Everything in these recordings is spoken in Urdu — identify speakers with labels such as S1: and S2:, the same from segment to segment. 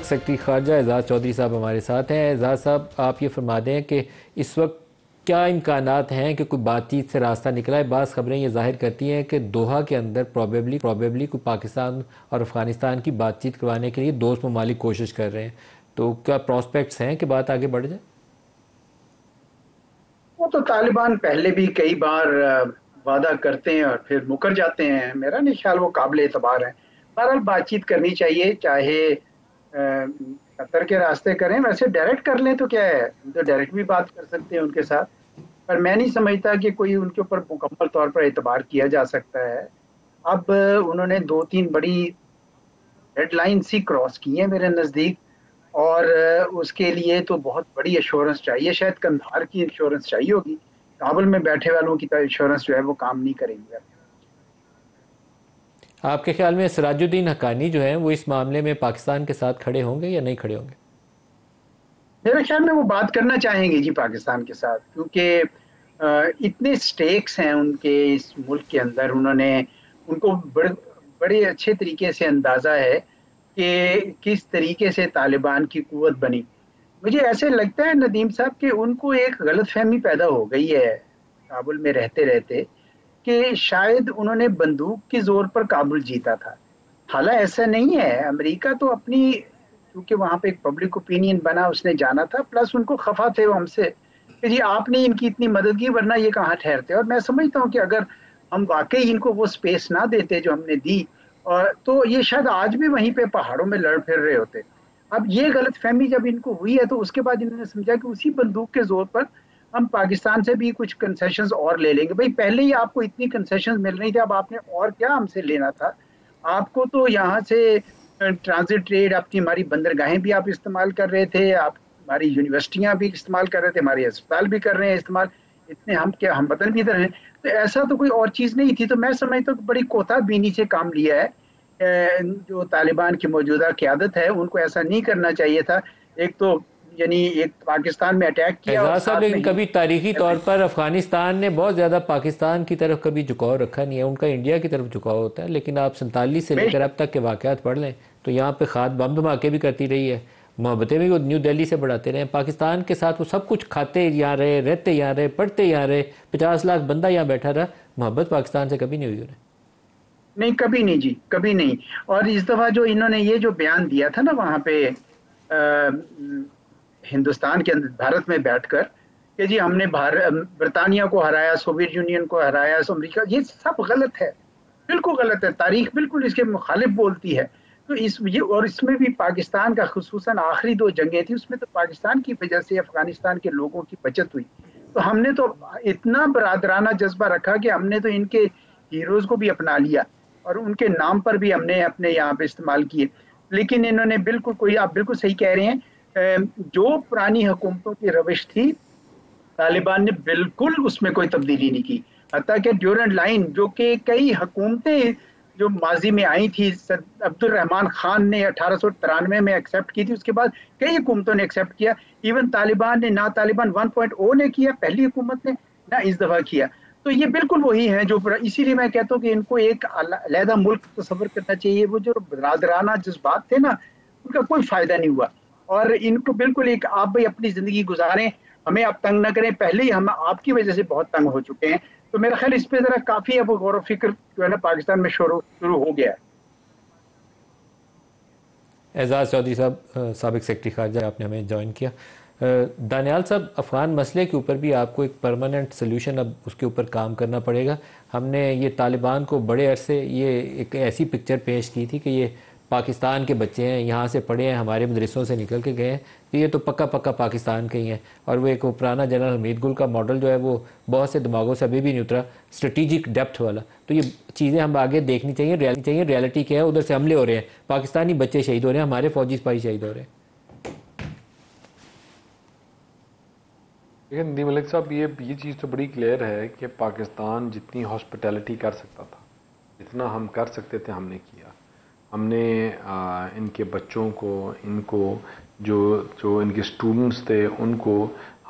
S1: سیکرٹری خارجہ اعزاز چودھری صاحب ہمارے ساتھ ہیں۔ اعزاز صاحب، آپ یہ فرما دیں کہ اس وقت کیا امکانات ہیں کہ کوئی بات چیت سے راستہ نکلا ہے؟ بعض خبریں یہ ظاہر کرتی ہیں کہ دوحہ کے اندر پروبیبلی کوئی پاکستان اور افغانستان کی بات چیت کروانے کے لیے دوست ممالک کوشش کر رہے ہیں، تو کیا پراسپیکٹس ہیں کہ بات آگے بڑھ جائے؟
S2: وہ تو طالبان پہلے بھی کئی بار وعدہ کرتے ہیں اور پھر مکر جاتے ہیں، میرا نہیں خیال وہ قابل اعتبار ہیں۔ بہرحال بات چیت کرنی چاہیے، چاہے قطر کے راستے کریں، ویسے ڈائریکٹ کر لیں تو کیا ہے، ہم تو ڈائریکٹ بھی بات کر سکتے ہیں ان کے ساتھ، پر میں نہیں سمجھتا کہ کوئی ان کے اوپر مکمل طور پر اعتبار کیا جا سکتا ہے۔ اب انہوں نے دو تین بڑی ریڈ لائن سی کراس کی ہیں میرے نزدیک، اور اس کے لیے تو بہت بڑی ایشورنس چاہیے، شاید کندھار کی ایشورنس چاہیے ہوگی، کابل میں بیٹھے والوں کی تو ایشورنس جو ہے وہ کام نہیں کریں گے۔
S1: آپ کے خیال میں سراج الدین حقانی جو ہیں وہ اس معاملے میں پاکستان کے ساتھ کھڑے ہوں گے یا نہیں کھڑے ہوں گے؟
S2: میرے خیال میں وہ بات کرنا چاہیں گے جی پاکستان کے ساتھ، کیونکہ اتنے سٹیکس ہیں ان کے اس ملک کے اندر، انہوں نے ان کو بڑے اچھے طریقے سے اندازہ ہے کہ کس طریقے سے طالبان کی قوت بنی۔ مجھے ایسے لگتا ہے ندیم صاحب کہ ان کو ایک غلط فہمی پیدا ہو گئی ہے کابل میں رہتے رہتے، کہ شاید انہوں نے بندوق کے زور پر کابل جیتا تھا، حالانکہ ایسا نہیں ہے۔ امریکہ تو اپنی، کیونکہ وہاں پہ ایک پبلک اوپینین بنا، اس نے جانا تھا، پلس ان کو خفا تھے وہ ہم سے کہ جی آپ نے ان کی اتنی مدد کی، ورنہ یہ کہاں ٹھہرتے۔ اور میں سمجھتا ہوں کہ اگر ہم واقعی ان کو وہ سپیس نہ دیتے جو ہم نے دی، اور تو یہ شاید آج بھی وہیں پہ پہاڑوں میں لڑ پھر رہے ہوتے۔ اب یہ غلط فہمی جب ان کو ہوئی ہے تو اس کے بعد انہوں نے سمجھا کہ اسی بندوق کے زور پر ہم پاکستان سے بھی کچھ کنسیشنز اور لے لیں گے۔ بھائی پہلے ہی آپ کو اتنی کنسیشنز مل رہی تھی، اب آپ نے اور کیا ہم سے لینا تھا؟ آپ کو تو یہاں سے ٹرانزٹ ٹریڈ، اپنی ہماری بندرگاہیں بھی آپ استعمال کر رہے تھے، آپ ہماری یونیورسٹیاں بھی استعمال کر رہے تھے، ہمارے اسپتال بھی کر رہے ہیں استعمال، اتنے ہم کیا ہم وطن بھی ادھر ہیں، تو ایسا تو کوئی اور چیز نہیں تھی۔ تو میں سمجھتا ہوں کہ بڑی کوتا بینی سے کام لیا ہے جو طالبان کی موجودہ قیادت ہے، ان کو ایسا نہیں کرنا چاہیے تھا۔ ایک تو یعنی ایک پاکستان میں اٹیک کیا اور
S1: اعزاز صاحب،
S2: ساتھ میں
S1: لیکن کبھی تاریخی طور پر افغانستان نے بہت زیادہ پاکستان کی طرف کبھی جھکاؤ رکھا نہیں ہے، ان کا انڈیا کی طرف جھکاؤ ہوتا ہے، لیکن آپ 47 سے لے کر اب تک کے واقعات پڑھ لیں تو یہاں پہ خاد بم دھماکے بھی کرتی رہی ہے، محبتیں بھی وہ نیو دہلی سے بڑھاتے رہے ہیں، پاکستان کے ساتھ وہ سب کچھ کھاتے یہاں رہے، رہتے یہاں رہے، پڑھتے یہاں رہے، 50 لاکھ بندہ یہاں بیٹھا رہا، محبت پاکستان سے کبھی نہیں ہوئی انہیں۔
S2: نہیں، کبھی نہیں جی، کبھی نہیں۔ اور اس دفعہ جو انہوں نے یہ جو بیان دیا تھا نا وہاں پہ ہندوستان کے اندر بھارت میں بیٹھ کر کہ جی ہم نے برطانیہ کو ہرایا، سوویت یونین کو ہرایا، امریکہ، یہ سب غلط ہے، بالکل غلط ہے، تاریخ بالکل اس کے مخالف بولتی ہے۔ تو اور اس میں بھی پاکستان کا خصوصاً آخری دو جنگیں تھیں، اس میں تو پاکستان کی وجہ سے افغانستان کے لوگوں کی بچت ہوئی، تو ہم نے تو اتنا برادرانہ جذبہ رکھا کہ ہم نے تو ان کے ہیروز کو بھی اپنا لیا اور ان کے نام پر بھی ہم نے اپنے یہاں پہ استعمال کیے۔ لیکن انہوں نے بالکل کوئی، آپ بالکل صحیح کہہ رہے ہیں، جو پرانی حکومتوں کی روش تھی طالبان نے بالکل اس میں کوئی تبدیلی نہیں کی، حتیٰ کہ ڈیورنٹ لائن جو کہ کئی حکومتیں جو ماضی میں آئی تھی، عبد الرحمان خان نے 1893 میں ایکسیپٹ کی تھی، اس کے بعد کئی حکومتوں نے ایکسیپٹ کیا، ایون طالبان نے، نہ طالبان 1.0 نے کیا پہلی حکومت نے، نہ اس دفعہ کیا۔ تو یہ بالکل وہی ہیں جو، اسی لیے میں کہتا ہوں کہ ان کو ایک علیحدہ ملک تصور کرنا چاہیے۔ وہ جو برادرانہ جذبات تھے نا، ان کا کوئی فائدہ نہیں ہوا، اور ان کو بالکل ایک آپ بھی اپنی زندگی گزاریں، ہمیں آپ تنگ نہ کریں، پہلے ہی ہم آپ کی وجہ سے بہت تنگ ہو چکے ہیں۔ تو میرا خیال اس پہ ذرا کافی اب غور و فکر جو ہے نا پاکستان میں شروع ہو گیا ہے۔
S1: اعزاز چودھری صاحب، سابق سیکرٹری خارجہ، آپ نے ہمیں جوائن کیا۔ دانیال صاحب، افغان مسئلے کے اوپر بھی آپ کو ایک پرماننٹ سلوشن اب اس کے اوپر کام کرنا پڑے گا۔ ہم نے یہ طالبان کو بڑے عرصے یہ ایک ایسی پکچر پیش کی تھی کہ یہ پاکستان کے بچے ہیں، یہاں سے پڑھے ہیں، ہمارے مدرسوں سے نکل کے گئے ہیں، کہ یہ تو پکا پکا پاکستان کے ہی ہیں، اور وہ ایک پرانا جنرل حمید گل کا ماڈل جو ہے وہ بہت سے دماغوں سے ابھی بھی نہیں اترا، اسٹریٹجک ڈیپتھ والا۔ تو یہ چیزیں ہم آگے دیکھنی چاہیے، ریالٹی کیا ہے، ادھر سے حملے ہو رہے ہیں، پاکستانی بچے شہید ہو رہے ہیں، ہمارے فوجی سپاہی شہید ہو رہے ہیں۔
S3: لیکن ندیم ملک صاحب، یہ چیز تو بڑی کلیئر ہے کہ پاکستان جتنی ہاسپٹیلٹی کر سکتا تھا، جتنا ہم کر سکتے تھے ہم نے کیا۔ ہم نے ان کے بچوں کو، ان کو جو ان کے اسٹوڈنٹس تھے، ان کو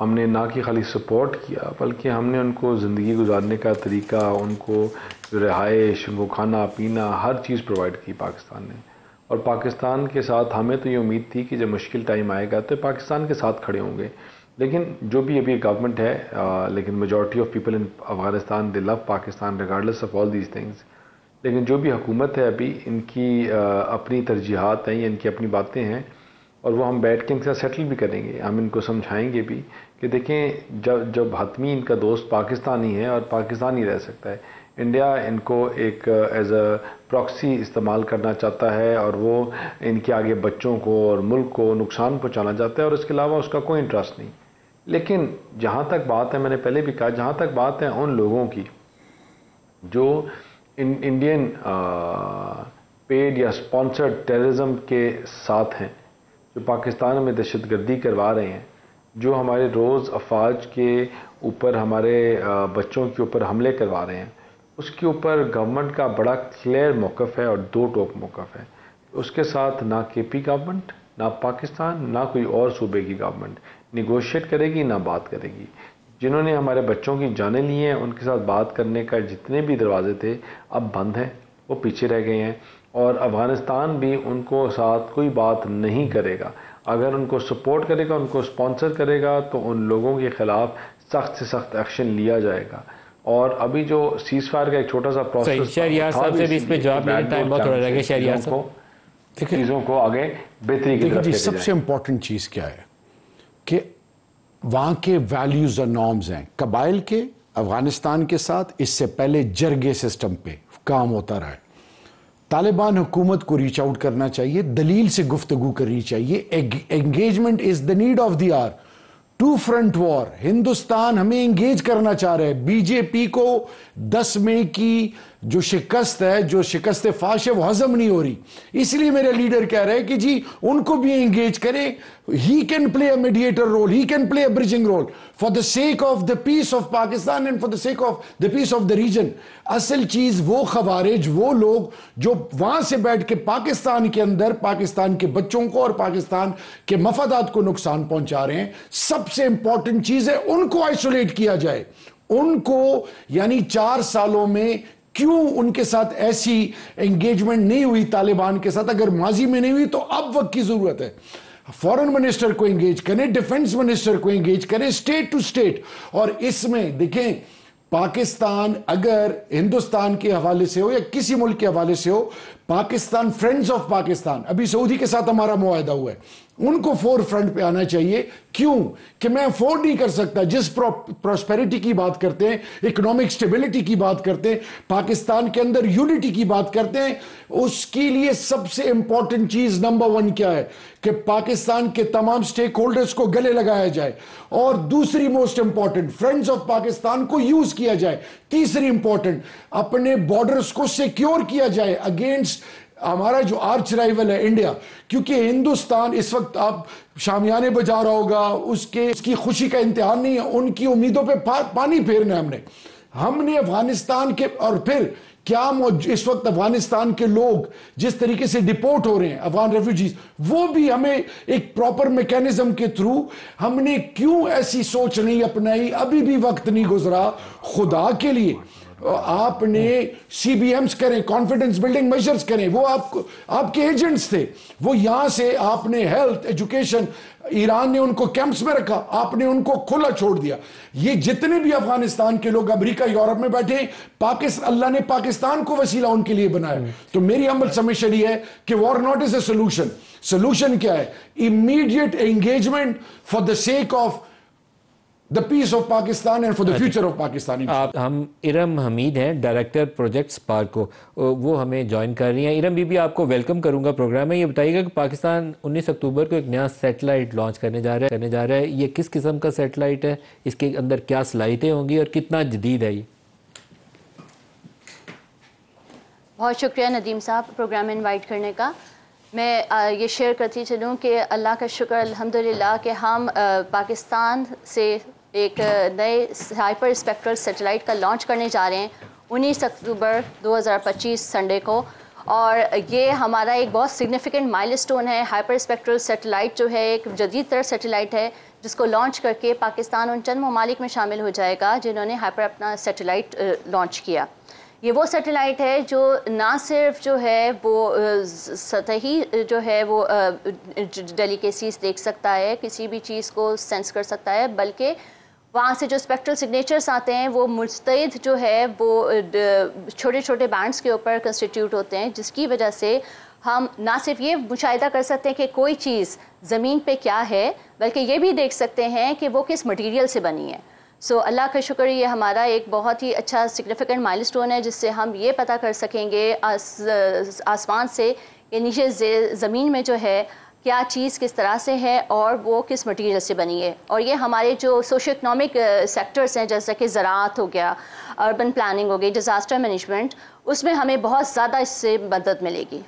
S3: ہم نے نہ کہ خالی سپورٹ کیا، بلکہ ہم نے ان کو زندگی گزارنے کا طریقہ، ان کو رہائش، ان کو کھانا پینا، ہر چیز پرووائڈ کی پاکستان نے۔ اور پاکستان کے ساتھ ہمیں تو یہ امید تھی کہ جب مشکل ٹائم آئے گا تو پاکستان کے ساتھ کھڑے ہوں گے. لیکن جو بھی ابھی گورنمنٹ ہے لیکن majority of people in Afghanistan they love Pakistan regardless of all these things. لیکن جو بھی حکومت ہے ابھی ان کی اپنی ترجیحات ہیں یا ان کی اپنی باتیں ہیں اور وہ ہم بیٹھ کے ان کے ساتھ سیٹل بھی کریں گے. ہم ان کو سمجھائیں گے بھی کہ دیکھیں جب حتمی ان کا دوست پاکستانی ہے اور پاکستان ہی رہ سکتا ہے. انڈیا ان کو ایک ایز اے پراکسی استعمال کرنا چاہتا ہے اور وہ ان کے آگے بچوں کو اور ملک کو نقصان پہنچانا چاہتا ہے اور اس کے علاوہ اس کا کوئی انٹرسٹ نہیں. لیکن جہاں تک بات ہے میں نے پہلے بھی کہا جہاں تک بات ہے ان لوگوں کی جو انڈین پیڈ یا سپانسرڈ ٹیررزم کے ساتھ ہیں, جو پاکستان میں دہشت گردی کروا رہے ہیں, جو ہمارے روز افواج کے اوپر ہمارے بچوں کے اوپر حملے کروا رہے ہیں, اس کے اوپر گورنمنٹ کا بڑا کلیئر موقف ہے اور دو ٹوک موقف ہے. اس کے ساتھ نہ کے پی گورنمنٹ, نہ پاکستان, نہ کوئی اور صوبے کی گورنمنٹ نیگوشیٹ کرے گی, نہ بات کرے گی. جنہوں نے ہمارے بچوں کی جانیں لی ہیں ان کے ساتھ بات کرنے کا جتنے بھی دروازے تھے اب بند ہیں, وہ پیچھے رہ گئے ہیں. اور افغانستان بھی ان کو ساتھ کوئی بات نہیں کرے گا. اگر ان کو سپورٹ کرے گا, ان کو سپانسر کرے گا تو ان لوگوں کے خلاف سخت سے سخت ایکشن لیا جائے گا. اور ابھی جو سیز فائر کا ایک چھوٹا سا پروسیس
S1: شہریار صاحب سے بھی اس پہ جواب لینے ٹائم بہت تھوڑا رہ گیا. شہریار صاحب
S3: چیزوں کو آگے بہتری کی طرف
S4: جی, سب سے امپورٹنٹ چیز کیا ہے کہ وہاں کے ویلیوز اور نارمز ہیں قبائل کے. افغانستان کے ساتھ اس سے پہلے جرگے سسٹم پہ کام ہوتا رہا ہے. طالبان حکومت کو ریچ آؤٹ کرنا چاہیے, دلیل سے گفتگو کرنی چاہیے. Engagement is the need of the hour. Two front war. Hindustan ہمیں انگیج کرنا چاہ رہے ہیں. بی جے پی کو 10 مئی کی جو شکست ہے, جو شکست فاش ہے, وہ ہضم نہیں ہو رہی. اس لیے میرے لیڈر کہہ رہے ہیں کہ جی ان کو بھی انگیج کریں. He can play a mediator role, he can play a bridging role for the sake of the peace of Pakistan and for the sake of the peace of the region. اصل چیز وہ خوارج, وہ لوگ جو وہاں سے بیٹھ کے پاکستان کے اندر پاکستان کے بچوں کو اور پاکستان کے مفادات کو نقصان پہنچا رہے ہیں, سب سے امپورٹنٹ چیز ہے ان کو آئسولیٹ کیا جائے. ان کو یعنی 4 سالوں میں کیوں ان کے ساتھ ایسی انگیجمنٹ نہیں ہوئی طالبان کے ساتھ؟ اگر ماضی میں نہیں ہوئی تو اب وقت کی ضرورت ہے. فورن منسٹر کو انگیج کریں, ڈیفنس منسٹر کو انگیج کریں, اسٹیٹ ٹو اسٹیٹ. اور اس میں دیکھیں پاکستان اگر ہندوستان کے حوالے سے ہو یا کسی ملک کے حوالے سے ہو, پاکستان فرینڈز آف پاکستان, ابھی سعودی کے ساتھ ہمارا معاہدہ ہوا ہے, ان کو فور فرنٹ پہ آنا چاہیے. کیوں کہ میں افورڈ نہیں کر سکتا. جس پراسپیرٹی کی بات کرتے ہیں, اکنامک سٹیبلٹی کی بات کرتے ہیں, پاکستان کے اندر یونٹی کی بات کرتے ہیں, اس کے لیے سب سے امپورٹنٹ چیز نمبر 1 کیا ہے کہ پاکستان کے تمام سٹیک ہولڈرز کو گلے لگایا جائے. اور دوسری most important, friends of Pakistan کو یوز کیا جائے. تیسری امپورٹنٹ, اپنے بارڈرز کو سیکیور کیا جائے اگینسٹ ہمارا جو آرچ رائیول ہے انڈیا. کیونکہ ہندوستان اس وقت آپ شامیانے بجا رہا ہوگا, اس کی خوشی کا امتحان نہیں ہے. ان کی امیدوں پہ پانی پھیرنا ہے ہم نے افغانستان کے. اور پھر کیا اس وقت افغانستان کے لوگ جس طریقے سے ڈپورٹ ہو رہے ہیں, افغان ریفیوجیز, وہ بھی ہمیں ایک پراپر میکینزم کے تھرو ہم نے کیوں ایسی سوچ نہیں اپنائی؟ ابھی بھی وقت نہیں گزرا. خدا کے لیے آپ نے سی بی ایمز کریں, کانفیڈنس بلڈنگ میجرز کریں. وہ آپ کے ایجنٹس تھے, وہ یہاں سے آپ نے ہیلتھ, ایجوکیشن, ایران نے ان کو کیمپس میں رکھا, آپ نے ان کو کھلا چھوڑ دیا. یہ جتنے بھی افغانستان کے لوگ امریکہ یورپ میں بیٹھے ہیں, اللہ نے پاکستان کو وسیلہ ان کے لیے بنایا. تو میری عمل سمجھ یہ ہے کہ were not is a solution. Solution کیا ہے؟ Immediate engagement for the sake of the peace of Pakistan and for the future of Pakistan.
S1: ہم ارم حمید ہیں, ڈائریکٹر پروجیکٹس پارکو, وہ ہمیں جوائن کر رہی ہیں. ارم بی بی, آپ کو ویلکم کروں گا پروگرام میں. یہ بتائیے گا کہ پاکستان 19 اکتوبر کو ایک نیا سیٹلائٹ لانچ کرنے جا رہا ہے. یہ کس قسم کا سیٹلائٹ ہے, اس کے اندر کیا صلاحیتیں ہوں گی اور کتنا جدید ہے یہ؟
S5: بہت شکریہ ندیم صاحب پروگرام میں انوائٹ کرنے کا. میں یہ شیئر کرتی چلوں کہ اللہ کا شکر الحمدللہ کہ ہم پاکستان سے ایک نئے ہائپر اسپیکٹرل سیٹلائٹ کا لانچ کرنے جا رہے ہیں 19 اکتوبر 2025 سنڈے کو. اور یہ ہمارا ایک بہت سگنیفیکنٹ مائل سٹون ہے. ہائپر اسپیکٹرل سیٹلائٹ جو ہے ایک جدید تر سیٹلائٹ ہے جس کو لانچ کر کے پاکستان ان چند ممالک میں شامل ہو جائے گا جنہوں نے ہائپر اپنا سیٹلائٹ لانچ کیا. یہ وہ سیٹلائٹ ہے جو نہ صرف جو ہے وہ سطحی جو ہے وہ ڈیلیکیسیز دیکھ سکتا ہے، کسی بھی چیز کو سینس کر سکتا ہے، بلکہ وہاں سے جو اسپیکٹرل سگنیچرز آتے ہیں وہ مستعد جو ہے وہ چھوٹے چھوٹے بینڈز کے اوپر کنسٹیٹیوٹ ہوتے ہیں، جس کی وجہ سے ہم نہ صرف یہ مشاہدہ کر سکتے ہیں کہ کوئی چیز زمین پہ کیا ہے، بلکہ یہ بھی دیکھ سکتے ہیں کہ وہ کس مٹیریل سے بنی ہے۔ سو اللہ کا شکر، یہ ہمارا ایک بہت ہی اچھا سگنیفیکنٹ مائل سٹون ہے، جس سے ہم یہ پتہ کر سکیں گے آسمان سے کہ نیچے زمین میں جو ہے کیا چیز کس طرح سے ہے اور وہ کس مٹیریل سے بنی ہے۔ اور یہ ہمارے جو سوشو اکنامک سیکٹرز ہیں، جیسا کہ زراعت ہو گیا، اربن پلاننگ ہو گئی، ڈیزاسٹر مینجمنٹ، اس میں ہمیں بہت زیادہ اس سے مدد ملے گی۔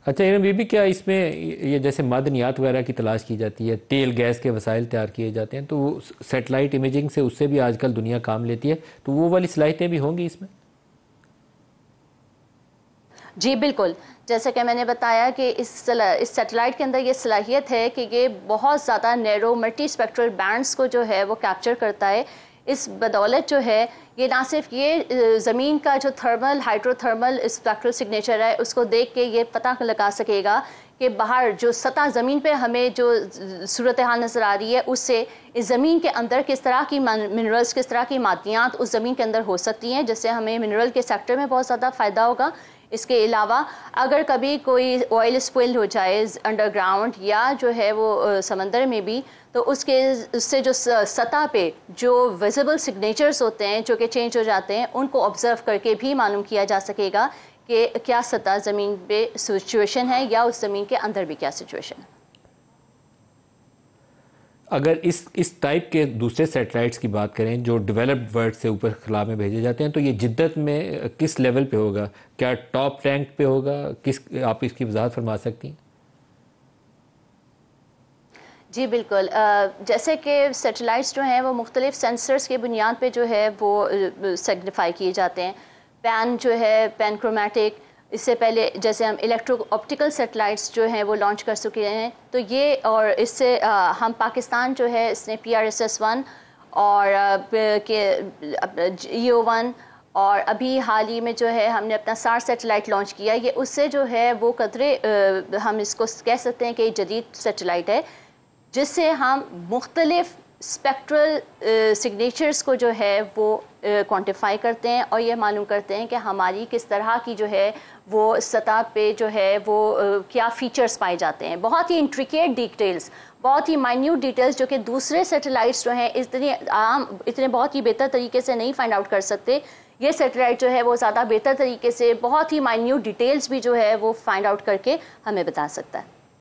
S1: اچھا ارم بی بی، کیا اس میں یہ جیسے معدنیات وغیرہ کی تلاش کی جاتی ہے، تیل گیس کے وسائل تیار کیے جاتے ہیں، تو وہ سیٹلائٹ امیجنگ سے اس سے بھی آج کل دنیا کام لیتی ہے، تو وہ والی صلاحیتیں بھی ہوں گی اس میں؟
S5: جی بالکل، جیسا کہ میں نے بتایا کہ اس سیٹلائٹ کے اندر یہ صلاحیت ہے کہ یہ بہت زیادہ نیرو ملٹی اسپیکٹرل بینڈز کو جو ہے وہ کیپچر کرتا ہے۔ اس بدولت جو ہے یہ نہ صرف یہ زمین کا جو thermal hydro thermal spectral signature ہے اس کو دیکھ کے یہ پتہ لگا سکے گا کہ باہر جو سطح زمین پہ ہمیں جو صورتحال نظر آ رہی ہے اس سے اس زمین کے اندر کس طرح کی منرلز، کس طرح کی معدنیات اس زمین کے اندر ہو سکتی ہیں، جس سے ہمیں منرل کے سیکٹر میں بہت زیادہ فائدہ ہوگا۔ اس کے علاوہ اگر کبھی کوئی آئل اسپل ہو جائے انڈر گراؤنڈ یا جو ہے وہ سمندر میں بھی، تو اس سے جو سطح پہ جو ویزیبل سگنیچرز ہوتے ہیں جو کہ چینج ہو جاتے ہیں، ان کو آبزرو کر کے بھی معلوم کیا جا سکے گا کہ کیا سطح زمین پہ سچویشن ہے یا اس زمین کے اندر بھی کیا سچویشن ہے۔
S1: اگر اس ٹائپ کے دوسرے سیٹلائٹس کی بات کریں جو ڈیولپڈ ورلڈ سے اوپر خلا میں بھیجے جاتے ہیں، تو یہ جدت میں کس لیول پہ ہوگا؟ کیا ٹاپ رینک پہ ہوگا؟ آپ اس کی وضاحت فرما سکتی ہیں؟
S5: جی بالکل، جیسے کہ سیٹلائٹس جو ہیں وہ مختلف سینسرز کی بنیاد پہ جو ہے وہ سیگنیفائی کیے جاتے ہیں۔ پین جو ہے پین کرومیٹک، اس سے پہلے جیسے ہم الیکٹرو آپٹیکل سیٹلائٹس جو ہیں وہ لانچ کر چکے ہیں، تو یہ اور اس سے ہم پاکستان جو ہے اس نے PRSS-1 اور EO-1 اور ابھی حال ہی میں جو ہے ہم نے اپنا SAR سیٹلائٹ لانچ کیا، یہ اس سے جو ہے وہ قدرے ہم اس کو کہہ سکتے ہیں کہ جدید سیٹلائٹ ہے، جس سے ہم مختلف اسپیکٹرل سگنیچرز کو جو ہے وہ کوانٹیفائی کرتے ہیں اور یہ معلوم کرتے ہیں کہ ہماری کس طرح کی جو ہے وہ سطح پہ جو ہے وہ کیا فیچرز پائے جاتے ہیں۔ بہت ہی انٹریکیٹ ڈیٹیلز، بہت ہی مائنیوٹ ڈیٹیلز جو کہ دوسرے سیٹلائٹس جو ہیں اتنے بہت ہی بہتر طریقے سے نہیں فائنڈ آؤٹ کر سکتے، یہ سیٹلائٹ جو ہے وہ زیادہ بہتر طریقے سے بہت ہی مائنیوٹ ڈیٹیلز بھی جو ہے وہ فائنڈ آؤٹ کر کے ہمیں بتا سکتا ہے۔